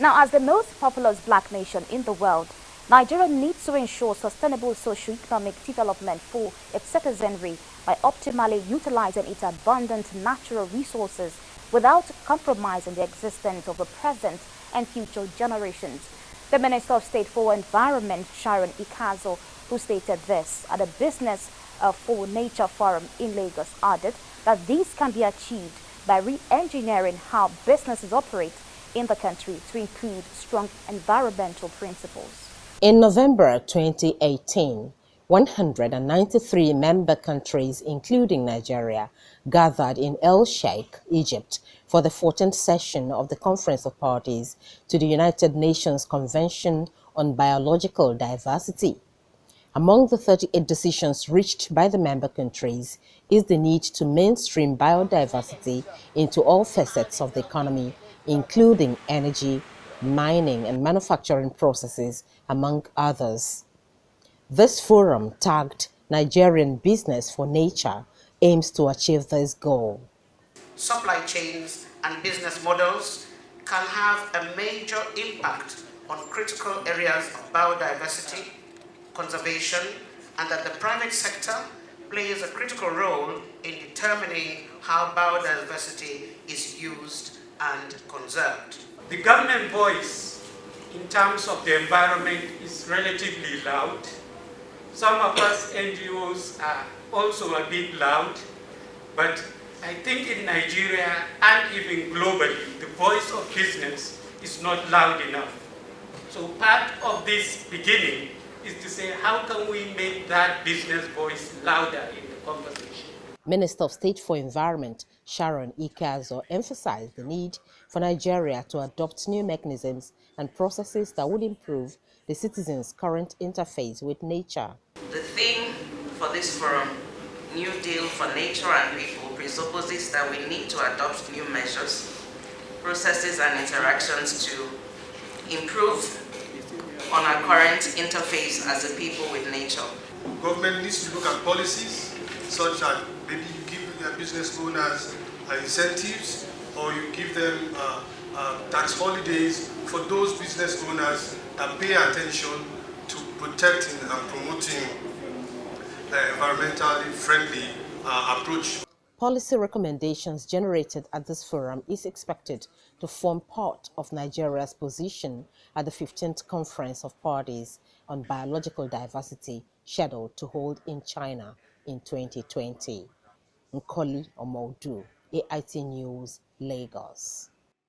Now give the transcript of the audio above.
Now, as the most populous black nation in the world, Nigeria needs to ensure sustainable socio-economic development for its citizenry by optimally utilizing its abundant natural resources without compromising the existence of the present and future generations. The Minister of State for Environment, Sharon Ikazo, who stated this at a Business for Nature Forum in Lagos, added that this can be achieved by re-engineering how businesses operate in the country to include strong environmental principles. In November 2018, 193 member countries, including Nigeria, gathered in El Sheikh, Egypt, for the 14th session of the Conference of Parties to the United Nations Convention on Biological Diversity. Among the 38 decisions reached by the member countries is the need to mainstream biodiversity into all facets of the economy, including energy, mining and manufacturing processes, among others. This forum, tagged Nigerian Business for Nature, aims to achieve this goal. Supply chains and business models can have a major impact on critical areas of biodiversity, conservation, and that the private sector plays a critical role in determining how biodiversity is used and conserved. The government voice in terms of the environment is relatively loud. Some of us NGOs are also a bit loud, but I think in Nigeria and even globally, the voice of business is not loud enough. So part of this beginning is to say, how can we make that business voice louder in the conversation? Minister of State for Environment, Sharon Ikazo, emphasized the need for Nigeria to adopt new mechanisms and processes that would improve the citizens' current interface with nature. The theme for this forum, New Deal for Nature and People, presupposes that we need to adopt new measures, processes and interactions to improve on our current interface as a people with nature. Government needs to look at policies such as maybe you give their business owners incentives, or you give them tax holidays for those business owners that pay attention to protecting and promoting environmentally friendly approach. Policy recommendations generated at this forum is expected to form part of Nigeria's position at the 15th Conference of Parties on Biological Diversity, scheduled to hold in China in 2020. Nkoli Omodu, AIT News, Lagos.